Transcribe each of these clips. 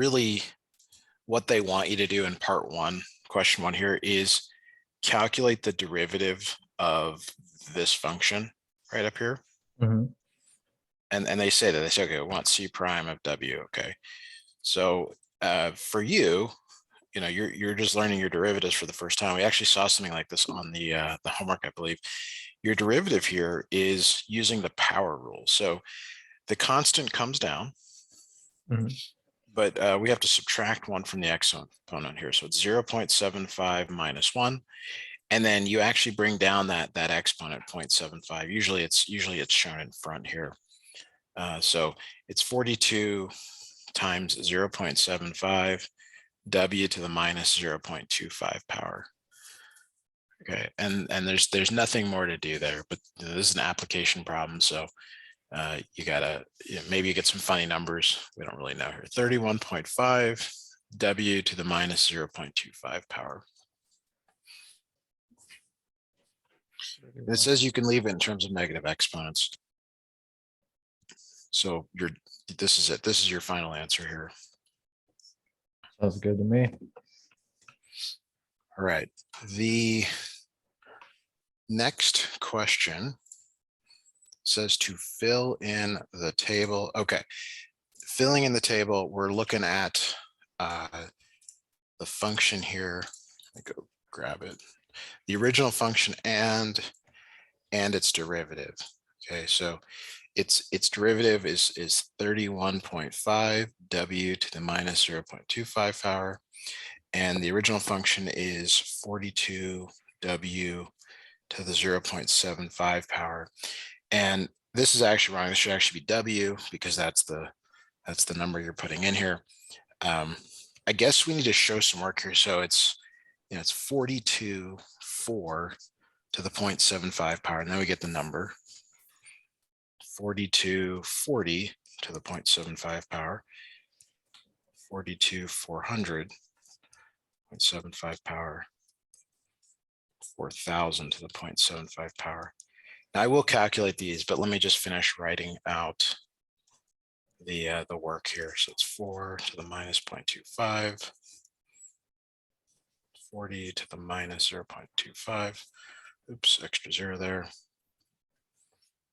really what they want you to do in part one, question one here, is calculate the derivative of this function right up here. Mhm. And they say that, they say, okay, we want C prime of W. Okay. So for you, you're just learning your derivatives for the first time. We actually saw something like this on the homework, I believe. Your derivative here is using the power rule. So the constant comes down, Mhm. but we have to subtract one from the exponent here. So it's 0.75 minus one. And then you actually bring down that exponent 0.75. Usually it's shown in front here. So it's 42 times 0.75 W to the minus 0.25 power. Okay, and there's nothing more to do there, but this is an application problem, so you gotta, maybe you get some funny numbers. We don't really know here. 31.5 W to the minus 0.25 power. And it says you can leave it in terms of negative exponents. So this is it. This is your final answer here. Sounds good to me. All right. The next question says to fill in the table. Okay. Filling in the table, we're looking at the function here. Let me go grab it. The original function and its derivative. Okay, so its derivative is 31.5 W to the minus 0.25 power. And the original function is 42 W to the 0.75 power. And this is actually wrong. This should actually be W, because that's the number you're putting in here. I guess we need to show some work here. So it's 42 4 to the 0.75 power. And then we get the number 42 40 to the 0.75 power, 42 400 0.75 power, 4,000 to the 0.75 power. Now I will calculate these, but let me just finish writing out the work here. So it's 4 to the minus 0.25, 40 to the minus 0.25. Oops, extra zero there.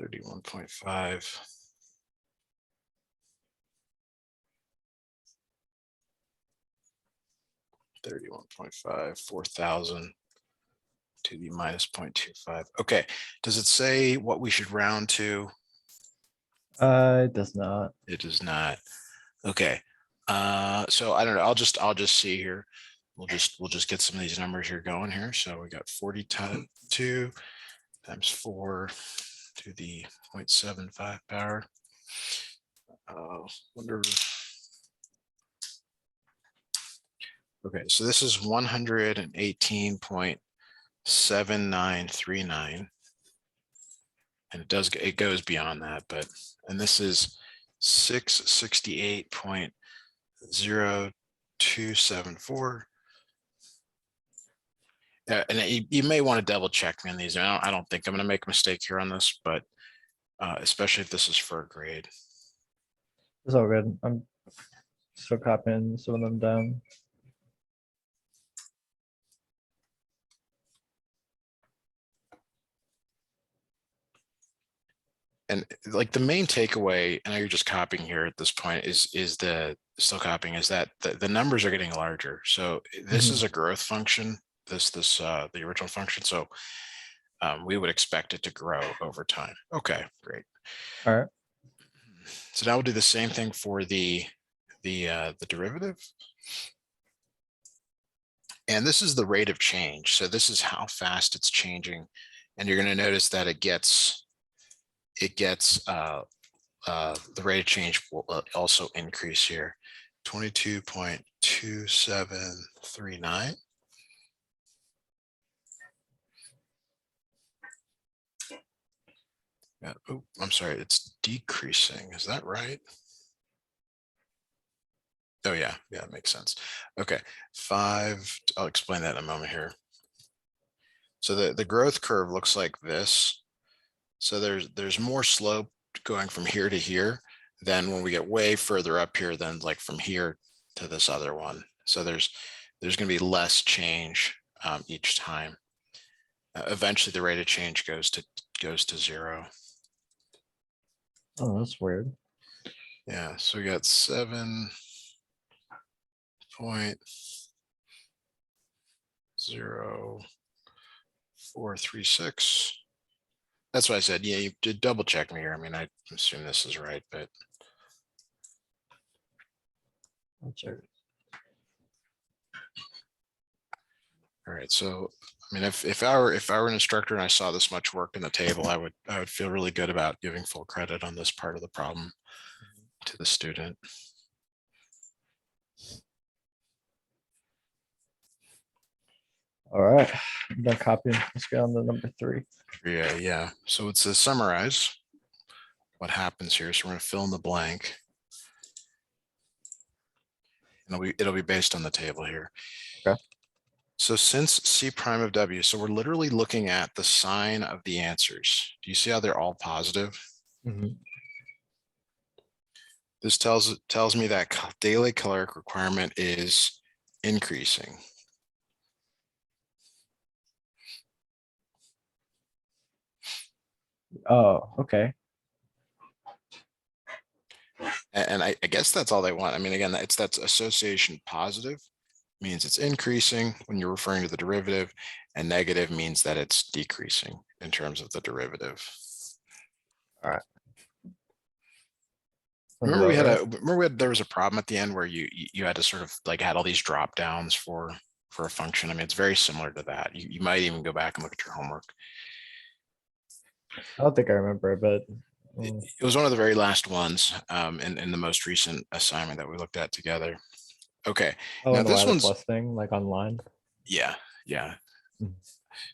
31.5. 31.5, 4,000 to the minus 0.25. Okay, does it say what we should round to? It does not. It does not. Okay, so I don't know. I'll just see here. We'll just get some of these numbers here going here. So we got 42 times 4 to the 0.75 power. Wonder. Okay, so this is 118.7939. And it goes beyond that, and this is 668.0274. And you may want to double check me on these. I don't think I'm going to make a mistake here on this, but especially if this is for a grade. It's all good. I'm still copying some of them down. And like the main takeaway, I know you're just copying here at this point, is still copying, is that the numbers are getting larger. So this is a growth function, the original function. So we would expect it to grow over time. Okay, great. All right. So now we'll do the same thing for the derivative. And this is the rate of change. So this is how fast it's changing. And you're going to notice that it gets the rate of change will also increase here. 22.2739. Yeah, oh, I'm sorry, it's decreasing. Is that right? Oh yeah, it makes sense. Okay, 5, I'll explain that in a moment here. So the growth curve looks like this. So there's more slope going from here to here than when we get way further up here than like from here to this other one. So there's going to be less change each time. Eventually the rate of change goes to 0. Oh, that's weird. Yeah, so we got 7.0436. That's what I said. Yeah, you did double check me here. I mean, I assume this is right, but I'll check. all right. So, I mean, if I were an instructor and I saw this much work in the table, I would feel really good about giving full credit on this part of the problem to the student. All right, I'm done copying. Let's get on to number 3. Yeah. So it's to summarize what happens here. So we're going to fill in the blank. And it'll be based on the table here. Okay. So since C prime of W, so we're literally looking at the sign of the answers. Do you see how they're all positive? This tells me that daily caloric requirement is increasing. Oh, okay. And I guess that's all they want. I mean, again, that's association positive means it's increasing when you're referring to the derivative, and negative means that it's decreasing in terms of the derivative. All right. Remember there was a problem at the end where you had to sort of like had all these drop downs for a function. I mean, it's very similar to that. You might even go back and look at your homework. I don't think I remember it, but It was one of the very last ones in the most recent assignment that we looked at together. Okay. oh, Now and this why the one's plus thing like online. yeah. Mhm.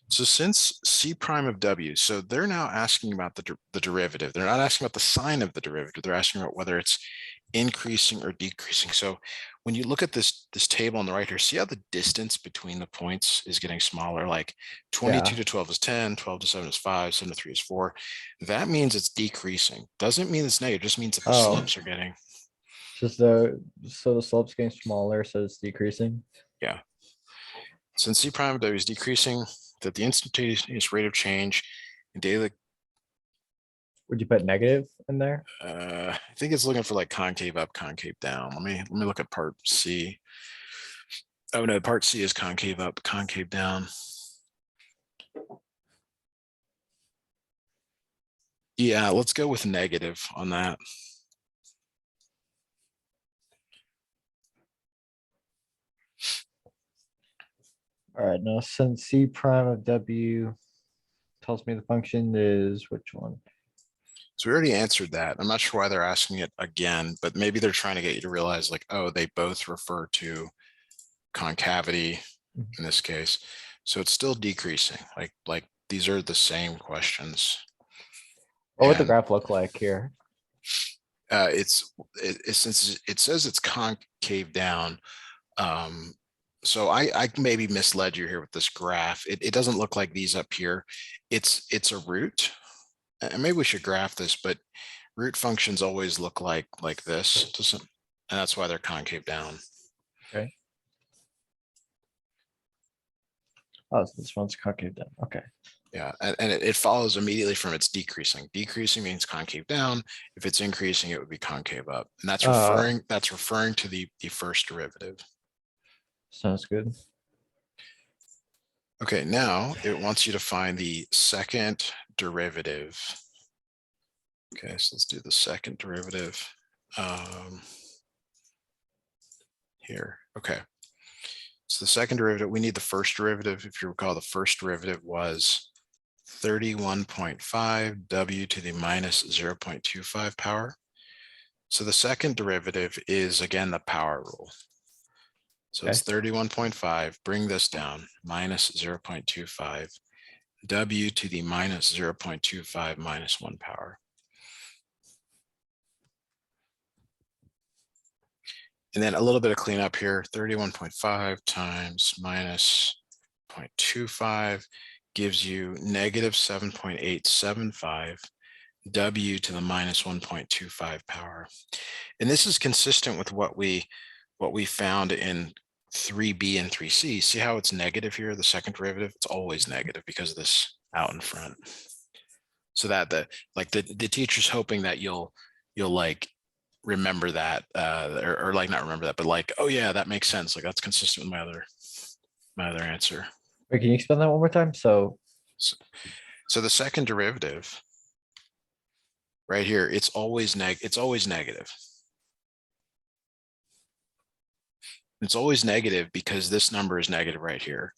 So since C prime of W, so they're now asking about the derivative. They're not asking about the sign of the derivative. They're asking about whether it's increasing or decreasing. So when you look at this table on the right here, see how the distance between the points is getting smaller, like 22 to 12 is 10, 12 to 7 is 5, 7 to 3 is 4. That means it's decreasing. Doesn't mean it's negative, just means that the Oh. slopes are getting. Just so the slope's getting smaller, so it's decreasing. Yeah. Since C prime of W is decreasing, that the instantaneous rate of change in daily. Would you put negative in there? I think it's looking for like concave up, concave down. Let me look at part C. Oh no, part C is concave up, concave down. Yeah, let's go with negative on that. All right, now since C prime of W tells me the function is which one? So we already answered that. I'm not sure why they're asking it again, but maybe they're trying to get you to realize like, oh, they both refer to concavity in this case. So it's still decreasing. Like these are the same questions. What would the And graph look like here? since it says it's concave down, so I maybe misled you here with this graph. It doesn't look like these up here. It's a root, and maybe we should graph this, but root functions always look like this, and that's why they're concave down. Okay. Oh, so this one's concave down. Okay. Yeah, and it follows immediately from its decreasing. Decreasing means concave down. If it's increasing, it would be concave up, and that's referring to the first derivative. Sounds good. Okay, now it wants you to find the second derivative. Okay, so let's do the second derivative here. Okay, so the second derivative, we need the first derivative. If you recall, the first derivative was 31.5 W to the minus 0.25 power. So the second derivative is, again, the power rule. So it's 31.5, bring this down, minus 0.25, W to the minus 0.25 minus 1 power. And then a little bit of cleanup here, 31.5 times minus 0.25 gives you negative 7.875 W to the minus 1.25 power. And this is consistent with what we what we found in 3B and 3C. See how it's negative here, the second derivative? It's always negative because of this out in front. So that the teacher's hoping that you'll like remember that, or like not remember that, but like, oh yeah, that makes sense. Like that's consistent with my other answer. Wait, can you explain that one more time? So the second derivative right here, it's always negative. It's always negative because this number is negative right here.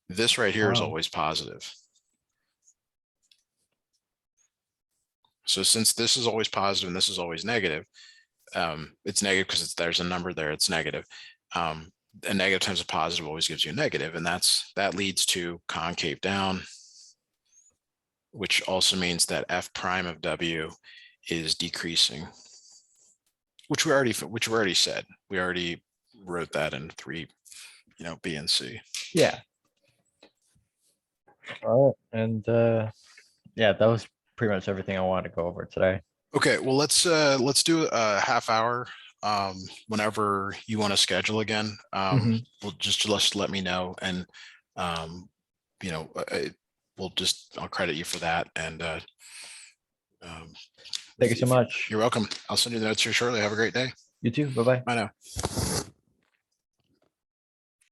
This right here is Oh. always positive. So since this is always positive and this is always negative, it's negative because there's a number there, it's negative. A negative times a positive always gives you a negative, and that leads to concave down, which also means that f prime of w is decreasing, which we already said. We already wrote that in 3, B and C. Yeah. All right, and yeah, that was pretty much everything I wanted to go over today. Okay, well let's do a half hour whenever you want to schedule again. We'll just let me know, and I'll credit you for that. And Thank you so much. You're welcome. I'll send you the notes here shortly. Have a great day. You too. Bye-bye. Bye now.